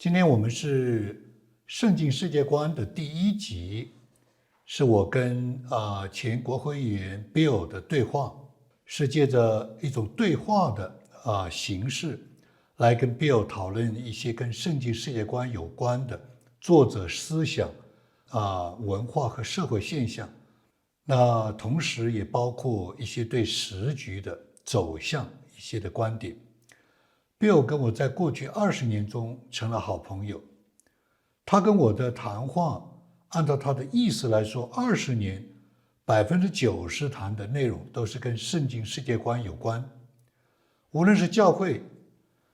今天我们是圣经世界观的第1集，是我跟前国会议员 Bill 的对话，是借着一种对话的形式来跟 Bill 讨论一些跟圣经世界观有关的作者思想、文化和社会现象。那同时也包括一些对时局的走向一些的观点。Bill 跟我在过去20年中成了好朋友，他跟我的谈话，按照他的意思来说，20年90%谈的内容都是跟圣经世界观有关。无论是教会、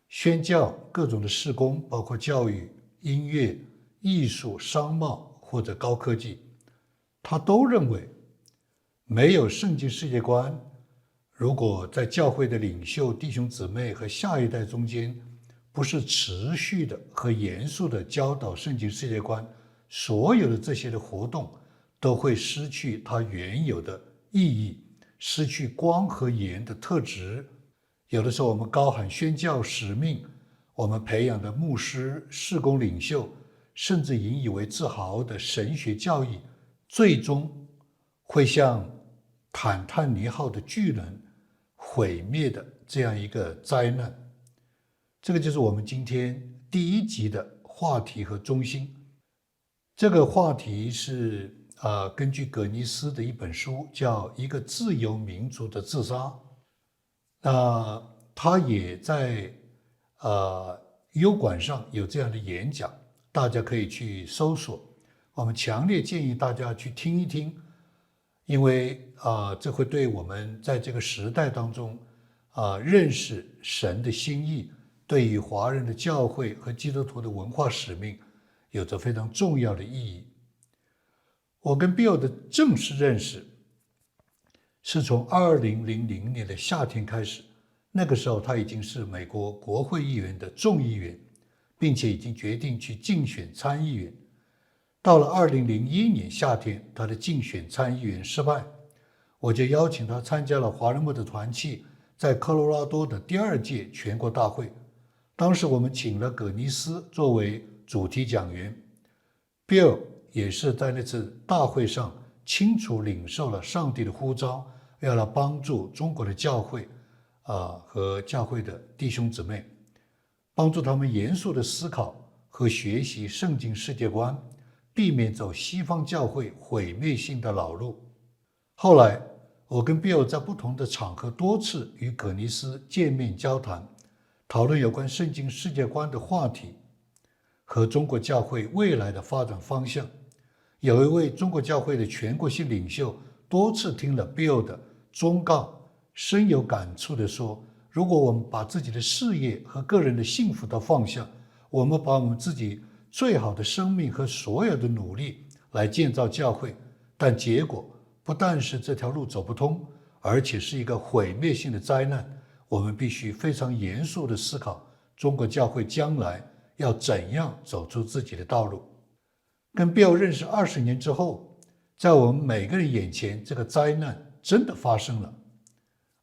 宣教、各种的事工，包括教育、音乐、艺术、商贸或者高科技，他都认为没有圣经世界观，如果在教会的领袖弟兄姊妹和下一代中间不是持续的和严肃的教导圣经世界观，所有的这些的活动都会失去它原有的意义，失去光和盐的特质。有的时候我们高喊宣教使命，我们培养的牧师、事工领袖，甚至引以为自豪的神学教义，最终会像坦坦尼号的巨人毁灭的这样一个灾难。这个就是我们今天第1集的话题和中心。这个话题是根据葛尼斯的一本书叫《一个自由民族的自杀》。他也在油管上有这样的演讲，大家可以去搜索。我们强烈建议大家去听一听，因为这会对我们在这个时代当中认识神的心意，对于华人的教会和基督徒的文化使命有着非常重要的意义。我跟 Bill 的正式认识是从2000年的夏天开始，那个时候他已经是美国国会议员的众议员，并且已经决定去竞选参议员。到了2001年夏天，他的竞选参议员失败，我就邀请他参加了华人牧者团契在科罗拉多的第2届全国大会。当时我们请了葛尼斯作为主题讲员， Bill 也是在那次大会上清楚领受了上帝的呼召，要来帮助中国的教会和教会的弟兄姊妹，帮助他们严肃的思考和学习圣经世界观，避免走西方教会毁灭性的老路。后来我跟 Bill 在不同的场合多次与葛尼斯见面交谈，讨论有关圣经世界观的话题和中国教会未来的发展方向。有一位中国教会的全国性领袖多次听了 Bill 的忠告，深有感触地说，如果我们把自己的事业和个人的幸福都放下，我们把我们自己最好的生命和所有的努力来建造教会，但结果不但是这条路走不通，而且是一个毁灭性的灾难。我们必须非常严肃地思考中国教会将来要怎样走出自己的道路。跟 Bill 认识20年之后，在我们每个人眼前，这个灾难真的发生了。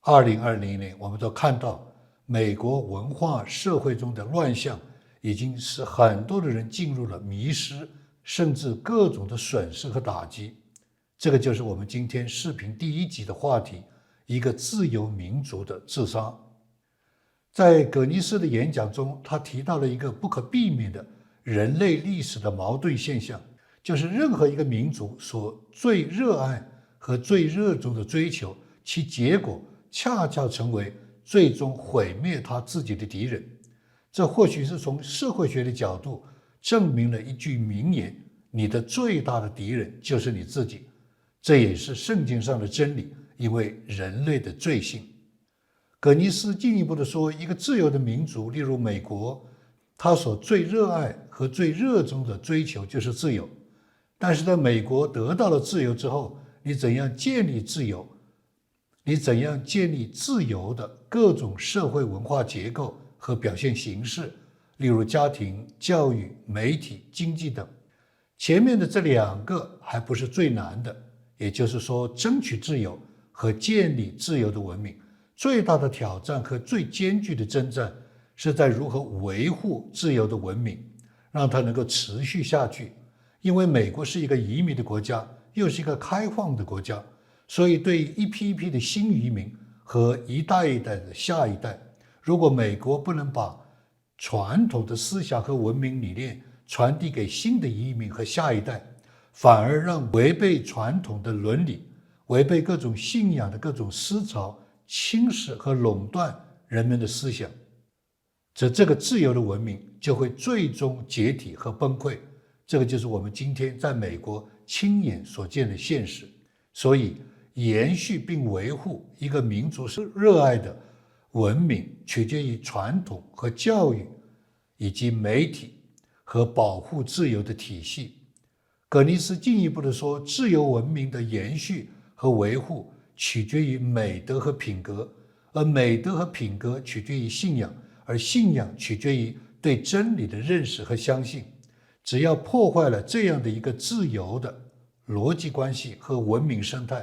2020年，我们都看到美国文化社会中的乱象已经使很多的人进入了迷失，甚至各种的损失和打击。这个就是我们今天视频第1集的话题，一个自由民族的自杀。在葛尼斯的演讲中，他提到了一个不可避免的人类历史的矛盾现象，就是任何一个民族所最热爱和最热衷的追求，其结果恰恰成为最终毁灭他自己的敌人。这或许是从社会学的角度证明了一句名言，你的最大的敌人就是你自己。这也是圣经上的真理，因为人类的罪性。葛尼斯进一步地说，一个自由的民族，例如美国，他所最热爱和最热衷的追求就是自由。但是在美国得到了自由之后，你怎样建立自由？你怎样建立自由的各种社会文化结构和表现形式，例如家庭、教育、媒体、经济等。前面的这2个还不是最难的，也就是说，争取自由和建立自由的文明，最大的挑战和最艰巨的征战是在如何维护自由的文明，让它能够持续下去。因为美国是一个移民的国家，又是一个开放的国家，所以对一批一批的新移民和一代一代的下一代，如果美国不能把传统的思想和文明理念传递给新的移民和下一代，反而让违背传统的伦理、违背各种信仰的各种思潮侵蚀和垄断人们的思想，这个自由的文明就会最终解体和崩溃。这个就是我们今天在美国亲眼所见的现实。所以延续并维护一个民族热爱的文明，取决于传统和教育以及媒体和保护自由的体系。葛尼斯进一步的说，自由文明的延续和维护取决于美德和品格，而美德和品格取决于信仰，而信仰取决于对真理的认识和相信。只要破坏了这样的一个自由的逻辑关系和文明生态，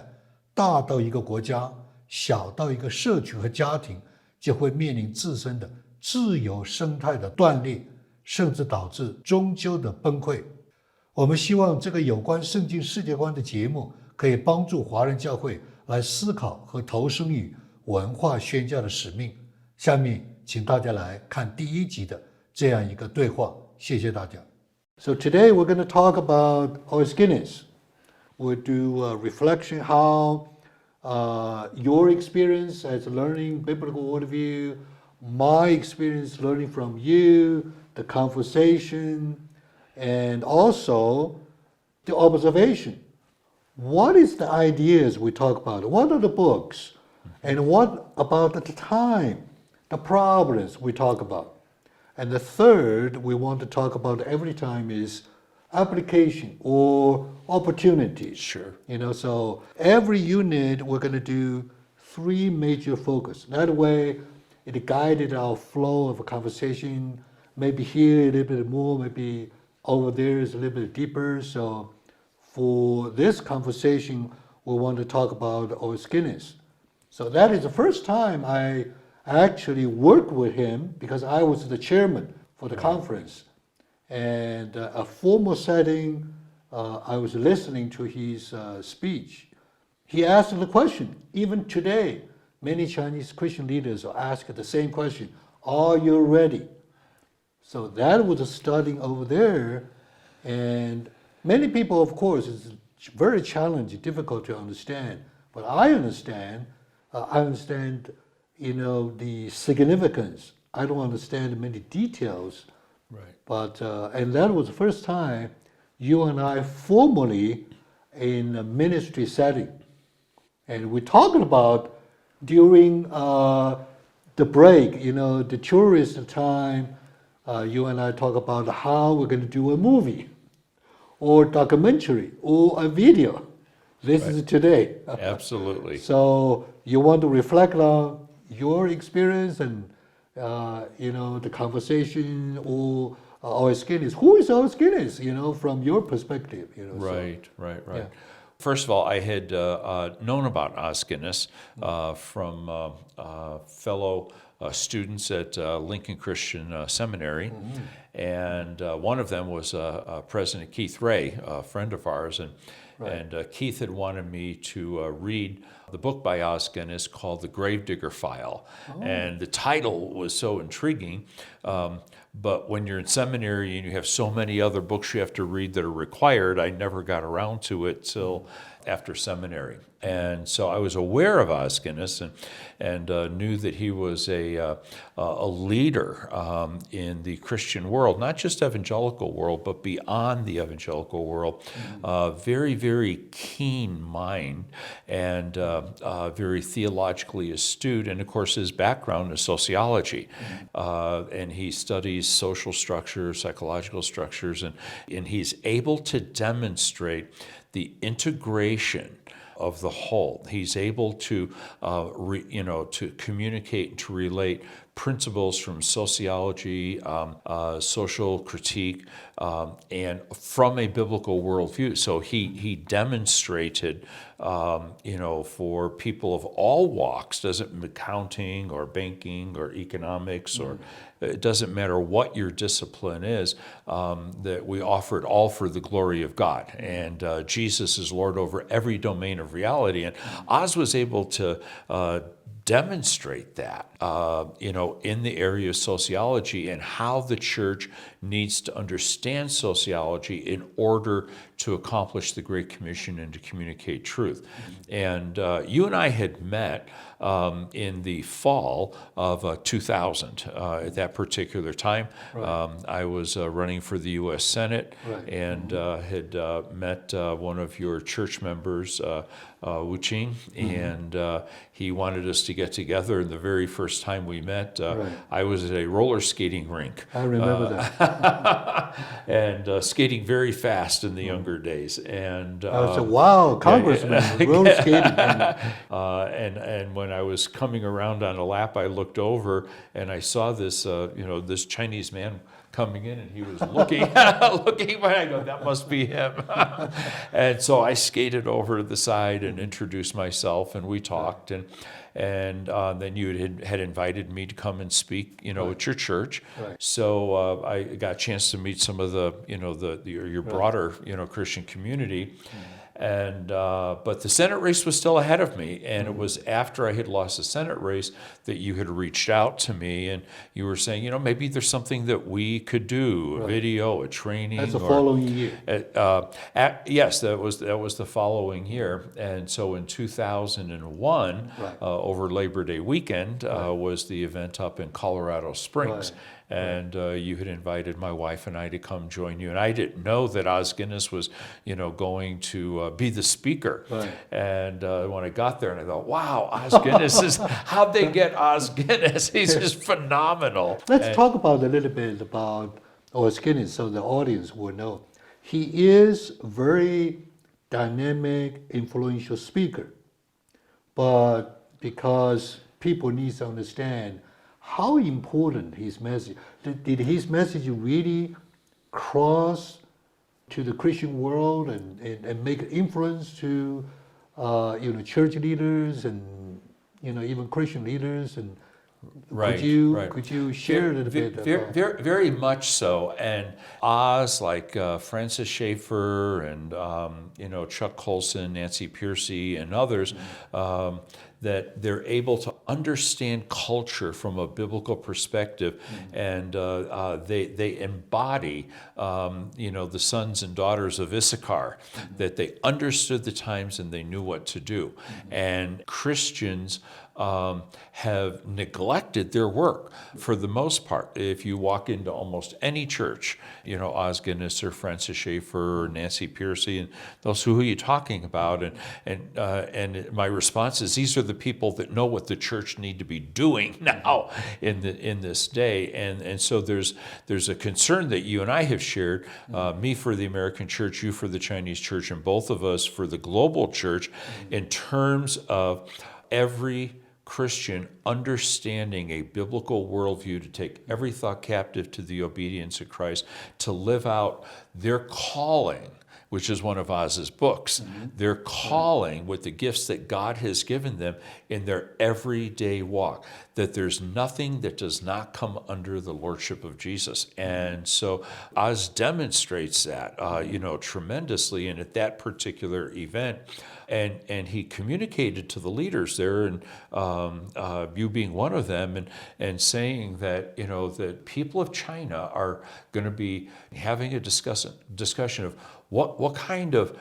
大到一个国家，小到一个社区和家庭，就会面临自身的自由生态的断裂，甚至导致终究的崩溃。我们希望这个有关圣经世界观的节目可以帮助华人教会来思考和投身于文化宣教的使命。下面请大家来看第1集的这样一个对话，谢谢大家。So today we're going to talk about Guinness. We'll do a reflection how your experience as learning biblical worldview, my experience learning from you, the conversation, and also the observation. What is the ideas we talk about? What are the books? And what about the time, the problems we talk about? And the third we want to talk about every time is application or opportunities. Sure. So every unit we're going to do 3 major focus. That way it guided our flow of a conversation. Maybe here a little bit more, maybe over there is a little bit deeper. So for this conversation, we want to talk about Guinness. So that is the first time I actually worked with him because I was the chairman for the conference. And a formal setting, I was listening to his speech. He asked the question, even today, many Chinese Christian leaders are asked the same question, are you ready? So that was starting over there. And many people, of course, it's very challenging, difficult to understand. But I understand, the significance. I don't understand many details. Right. But, and that was the first time you and I formally in a ministry setting. And we're talking about during the break, the tourist time, you and I talk about how we're going to do a movie or documentary or a video. This is today. Absolutely. So you want to reflect on your experience and the conversation or Guinness. Who is Guinness? From your perspective. Right. Yeah. First of all, I had known about Guinness from fellow students at Lincoln Christian Seminary, and one of them was President Keith Ray, a friend of ours, and Keith had wanted me to read the book by Guinness called The Gravedigger File. And the title was so intriguing, but when you're in seminary and you have so many other books you have to read that are required, I never got around to it till after seminary. And so I was aware of Guinness and knew that he was a leader in the Christian world, not just evangelical world, but beyond the evangelical world. Very, very keen mind and very theologically astute. And of course, his background is sociology. And he studies social structures, psychological structures, and he's able to demonstrate the integration of the whole. He's able to, to communicate and to relate principles from sociology, social critique, and from a biblical worldview. So he demonstrated, for people of all walks, doesn't accounting or banking or economics or it doesn't matter what your discipline is, that we offer it all for the glory of God. And Jesus is Lord over every domain of reality. And Oz was able to demonstrate that, in the area of sociology and how the church needs to understand sociology in order to accomplish the Great Commission and to communicate truth. And you and I had met in the fall of 2000 at that particular time. Right. I was running for the U.S. Senate and had met one of your church members, Wu Qing, and he wanted us to get together. And the very first time we met, I was at a roller skating rink. I remember that. And skating very fast in the younger days. And I said, wow, Congressman, roller skating. And when I was coming around on a lap, I looked over and I saw this, this Chinese man coming in, and he was looking, looking, but I go, that must be him. And so I skated over to the side and introduced myself, and we talked, and then you had invited me to come and speak, at your church. Right. So I got a chance to meet some of the, your broader, Christian community. And but the Senate race was still ahead of me, and it was after I had lost the Senate race that you had reached out to me, and you were saying, maybe there's something that we could do, a video, a training. That's the following year. Yes, that was the following year, and so in 2001, over Labor Day weekend, was the event up in Colorado Springs. Right. And you had invited my wife and I to come join you. And I didn't know that Oz Guinness was, going to be the speaker. Right. And when I got there, and I thought, wow, Oz Guinness how'd they get Oz Guinness? He's just phenomenal. Let's talk about a little bit about Oz Guinness so the audience will know. He is a very dynamic, influential speaker. But because people need to understand how important his message, did his message really cross to the Christian world and make an influence to, church leaders and, even Christian leaders? And Right. Could you share a little bit? Very much so. And Oz, like Francis Schaeffer and Chuck Colson, Nancy Pearcey, and others, that they're able to understand culture from a biblical perspective, and they embody, the sons and daughters of Issachar, that they understood the times and they knew what to do. And Christians have neglected their work for the most part. If you walk into almost any church, Oz Guinness or Francis Schaeffer or Nancy Pearcey, and those who are you talking about? And my response is, these are the people that know what the church need to be doing now in this day. And so there's a concern that you and I have shared, me for the American church, you for the Chinese church, and both of us for the global church, in terms of every Christian understanding a biblical worldview to take every thought captive to the obedience of Christ, to live out their calling, which is one of Oz's books, their calling with the gifts that God has given them in their everyday walk, that there's nothing that does not come under the lordship of Jesus. And so Oz demonstrates that, tremendously, and at that particular event. And he communicated to the leaders there, and you being one of them, and saying that, that people of China are going to be having a discussion of what kind of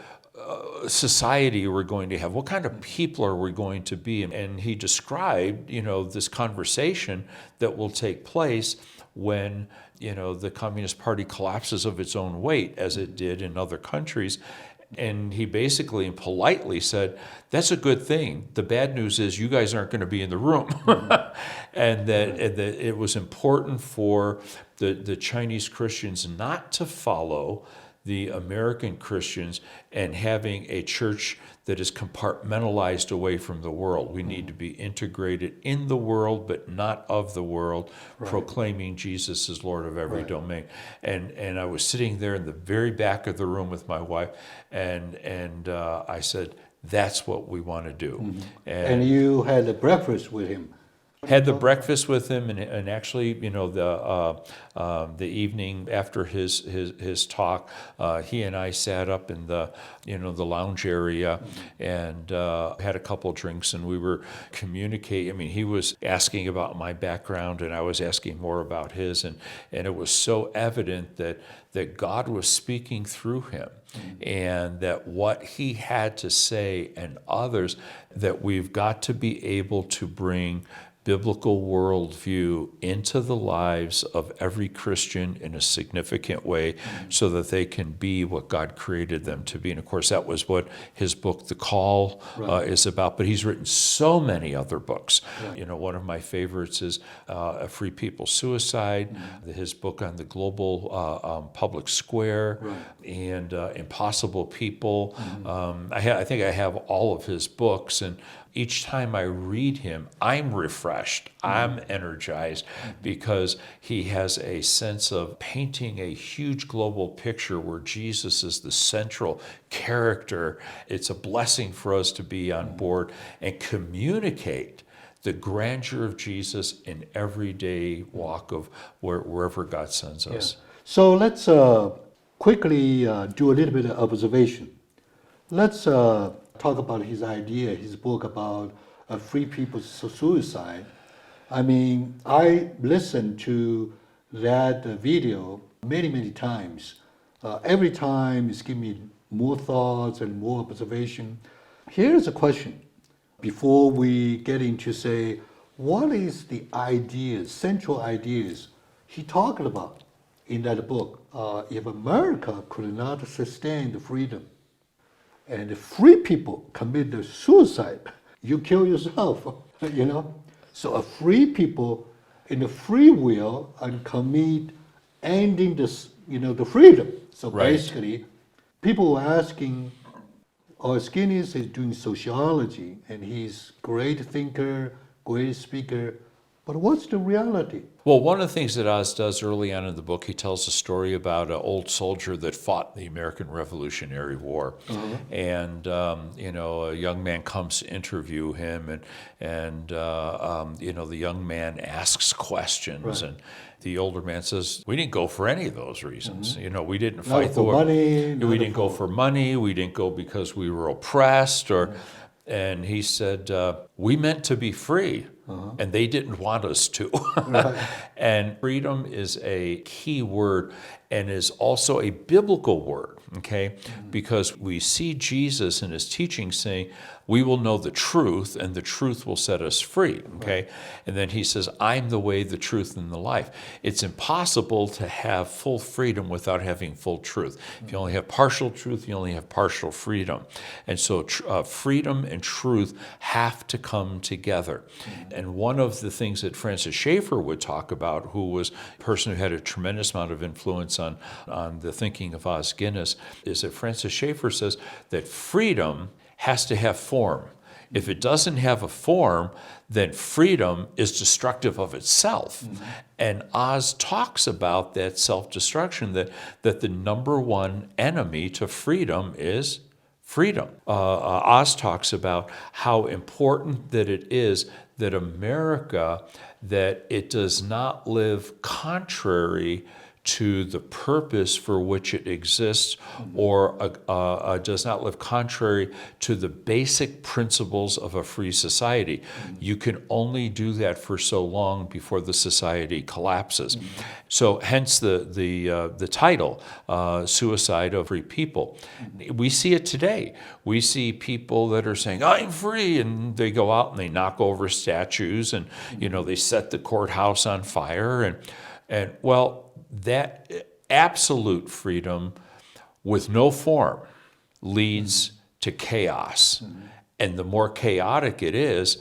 society we're going to have, what kind of people are we going to be. And he described, this conversation that will take place when, the Communist Party collapses of its own weight, as it did in other countries. And he basically and politely said, that's a good thing. The bad news is you guys aren't going to be in the room. and that it was important for the Chinese Christians not to follow the American Christians and having a church that is compartmentalized away from the world. We need to be integrated in the world, but not of the world, proclaiming Jesus as Lord of every domain. And I was sitting there in the very back of the room with my wife, and I said, that's what we want to do. And you had a breakfast with him. Had the breakfast with him, and actually, the evening after his talk, he and I sat up in the lounge area and had a couple drinks, and we were communicating. I mean, he was asking about my background, and I was asking more about his, and it was so evident that God was speaking through him, and that what he had to say and others, that we've got to be able to bring biblical worldview into the lives of every Christian in a significant way so that they can be what God created them to be. And of course, that was what his book, The Call, is about. But he's written so many other books. One of my favorites is Free People's Suicide, his book on the global public square, and Impossible People. I think I have all of his books, and each time I read him, I'm refreshed, I'm energized, because he has a sense of painting a huge global picture where Jesus is the central character. It's a blessing for us to be on board and communicate the grandeur of Jesus in everyday walk of wherever God sends us. So let's quickly do a little bit of observation. Let's talk about his idea, his book about free people's suicide. I mean, I listened to that video many times. Every time it's giving me more thoughts and more observation. Here's a question. Before we get into say, what is the ideas, central ideas he talked about in that book? If America could not sustain the freedom, and the free people commit the suicide, you kill yourself, So a free people in the free will and commit ending this, the freedom. So basically, people were asking, Guinness is doing sociology, and he's great thinker, great speaker, but what's the reality? Well, one of the things that Oz does early on in the book, he tells a story about an old soldier that fought the American Revolutionary War. And, a young man comes to interview him, and the young man asks questions. And the older man says, we didn't go for any of those reasons. We didn't fight the war. Money, we didn't go for money. We didn't go because we were oppressed. And he said, we meant to be free. And they didn't want us to. And freedom is a key word and is also a biblical word, okay? Because we see Jesus in his teaching saying, we will know the truth, and the truth will set us free, okay? And then he says, I'm the way, the truth, and the life. It's impossible to have full freedom without having full truth. If you only have partial truth, you only have partial freedom. And so freedom and truth have to come together. And one of the things that Francis Schaeffer would talk about, who was a person who had a tremendous amount of influence on the thinking of Os Guinness, is that Francis Schaeffer says that freedom has to have form. If it doesn't have a form, then freedom is destructive of itself. And Oz talks about that self-destruction, that the number one enemy to freedom is freedom. Oz talks about how important that it is that America, that it does not live contrary to the purpose for which it exists, or does not live contrary to the basic principles of a free society. You can only do that for so long before the society collapses. So hence the title, Suicide of Free People. We see it today. We see people that are saying, I'm free, and they go out and they knock over statues, and they set the courthouse on fire, and well, that absolute freedom with no form leads to chaos. And the more chaotic it is,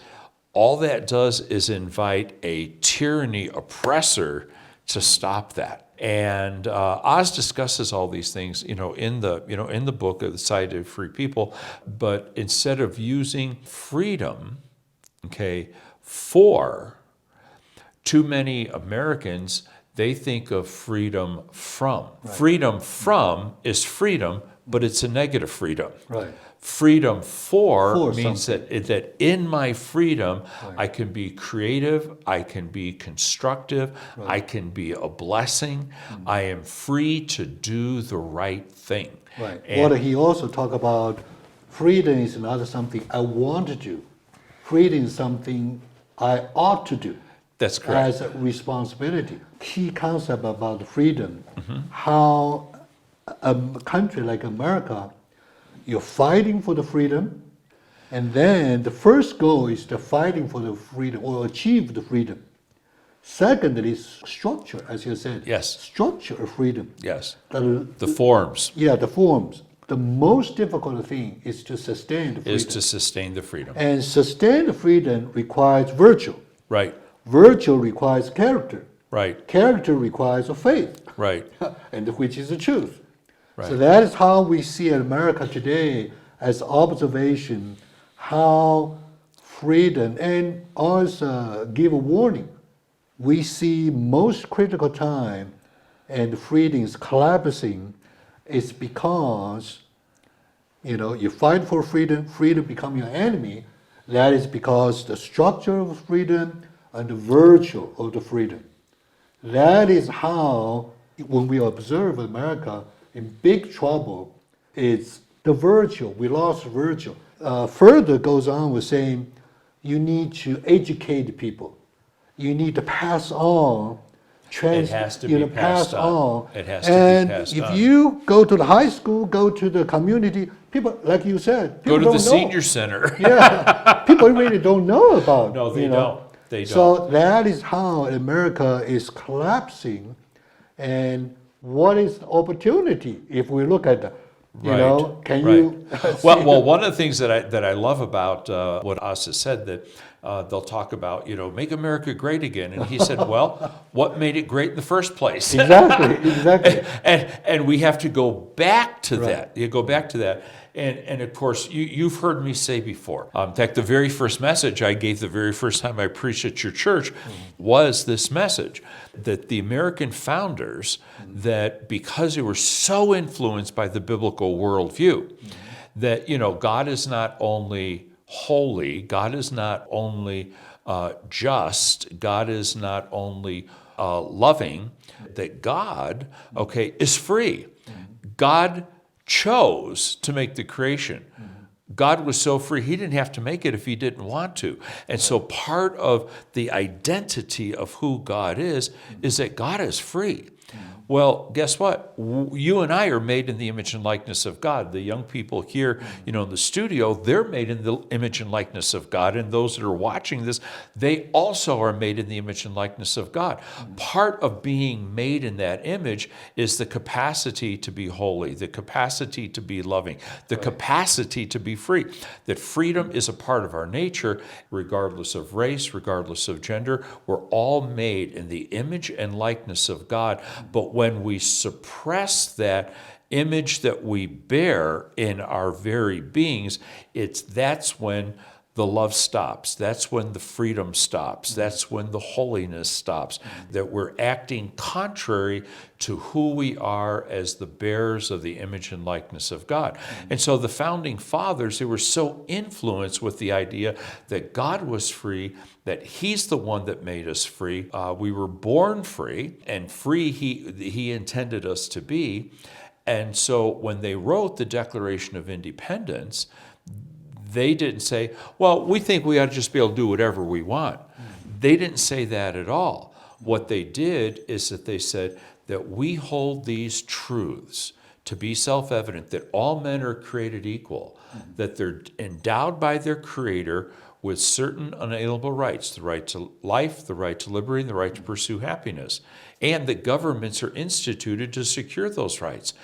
all that does is invite a tyranny oppressor to stop that. And Oz discusses all these things, in the book of the Society of Free People. But instead of using freedom, for too many Americans, they think of freedom from. Right. Freedom from is freedom, but it's a negative freedom. Right. Freedom for means that in my freedom, right. I can be creative, I can be constructive, right. I can be a blessing, I am free to do the right thing. Right. What he also talked about, freedom is not something I want to do. Freedom is something I ought to do. That's correct. As a responsibility. Key concept about freedom, how a country like America, you're fighting for the freedom, and then the first goal is the fighting for the freedom or achieve the freedom. Secondly, structure, as you said. Yes. Structure of freedom. Yes. The forms. Yeah, the forms. The most difficult thing is to sustain the freedom. Is to sustain the freedom. And sustain the freedom requires virtue. Right. Virtue requires character. Right. Character requires a faith. Right. And which is the truth. Right. So that is how we see in America today as observation, how freedom, and also give a warning. We see most critical time and freedom is collapsing. It's because, you fight for freedom, freedom become your enemy. That is because the structure of freedom and the virtue of the freedom. That is how, when we observe America in big trouble, it's the virtue. We lost virtue. Further goes on with saying, you need to educate people. You need to pass on. It has to be passed on. It has to and be passed if on. you go to the high school, go to the community, people, like you said, people go to don't the know. senior center. Yeah, people really don't know about. No, they don't. They don't. So that is how America is collapsing, and what is the opportunity if we look at that? Can you? Well, one of the things that I love about what Oz has said, that they'll talk about, make America great again, and he said, well, what made it great in the first place? Exactly. and we have to go back to that. You go back to that. And of course, you've heard me say before. In fact, the very first message I gave the very first time I preached at your church was this message, that the American founders, that because they were so influenced by the biblical worldview, that, God is not only holy, God is not only just, God is not only loving, that God, is free. God chose to make the creation. God was so free, he didn't have to make it if he didn't want to. And so part of the identity of who God is that God is free. Well, guess what? You and I are made in the image and likeness of God. The young people here, in the studio, they're made in the image and likeness of God. And those that are watching this, they also are made in the image and likeness of God. Part of being made in that image is the capacity to be holy, the capacity to be loving, the capacity to be free. That freedom is a part of our nature, regardless of race, regardless of gender. We're all made in the image and likeness of God. But when we suppress that image that we bear in our very beings, that's when the love stops. That's when the freedom stops. That's when the holiness stops. That we're acting contrary to who we are as the bearers of the image and likeness of God. And so the founding fathers, they were so influenced with the idea that God was free, that he's the one that made us free. We were born free, and free he intended us to be. And so when they wrote the Declaration of Independence, they didn't say, well, we think we ought to just be able to do whatever we want. They didn't say that at all. What they did is that they said that we hold these truths to be self-evident, that all men are created equal, that they're endowed by their Creator with certain unalienable rights, the right to life, the right to liberty, and the right to pursue happiness, and that governments are instituted to secure those rights.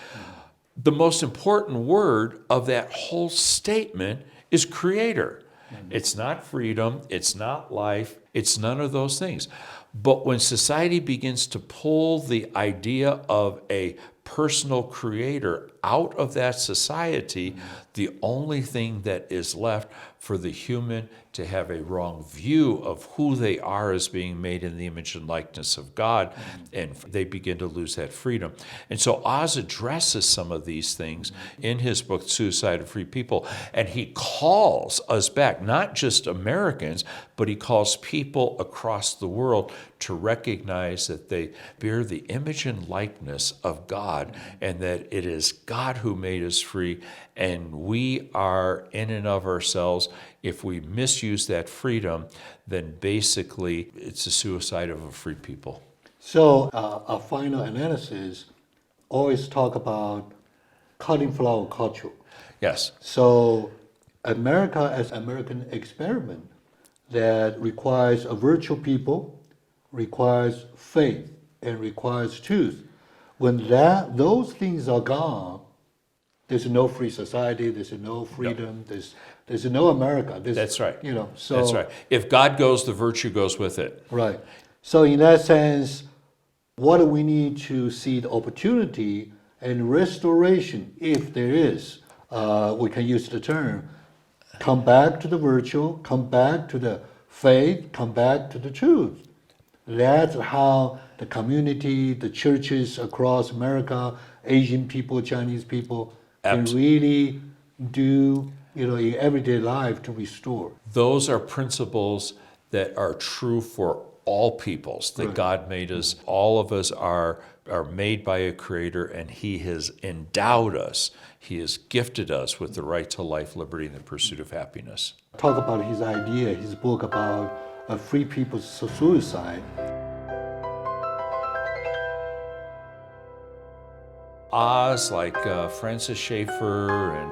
The most important word of that whole statement is Creator. It's not freedom. It's not life. It's none of those things. But when society begins to pull the idea of a personal creator out of that society, the only thing that is left for the human to have a wrong view of who they are as being made in the image and likeness of God, and they begin to lose that freedom. And so Oz addresses some of these things in his book, Suicide of Free People, and he calls us back, not just Americans, but he calls people across the world to recognize that they bear the image and likeness of God, and that it is God who made us free, and we are in and of ourselves. If we misuse that freedom, then basically it's a suicide of a free people. So our final analysis always talk about cauliflower culture. Yes. So America as American experiment that requires a virtual people, requires faith, and requires truth. When those things are gone, there's no free society, there's no freedom, there's no America. That's right. So that's right. If God goes, the virtue goes with it. Right. So in that sense, what do we need to see the opportunity and restoration, if there is, we can use the term, come back to the virtual, come back to the faith, come back to the truth. That's how the community, the churches across America, Asian people, Chinese people can really do, in everyday life to restore. Those are principles that are true for all peoples, that God made us. All of us are made by a creator, and he has endowed us. He has gifted us with the right to life, liberty, and the pursuit of happiness. Talk about his idea, his book about free people's suicide. Oz, like Francis Schaeffer and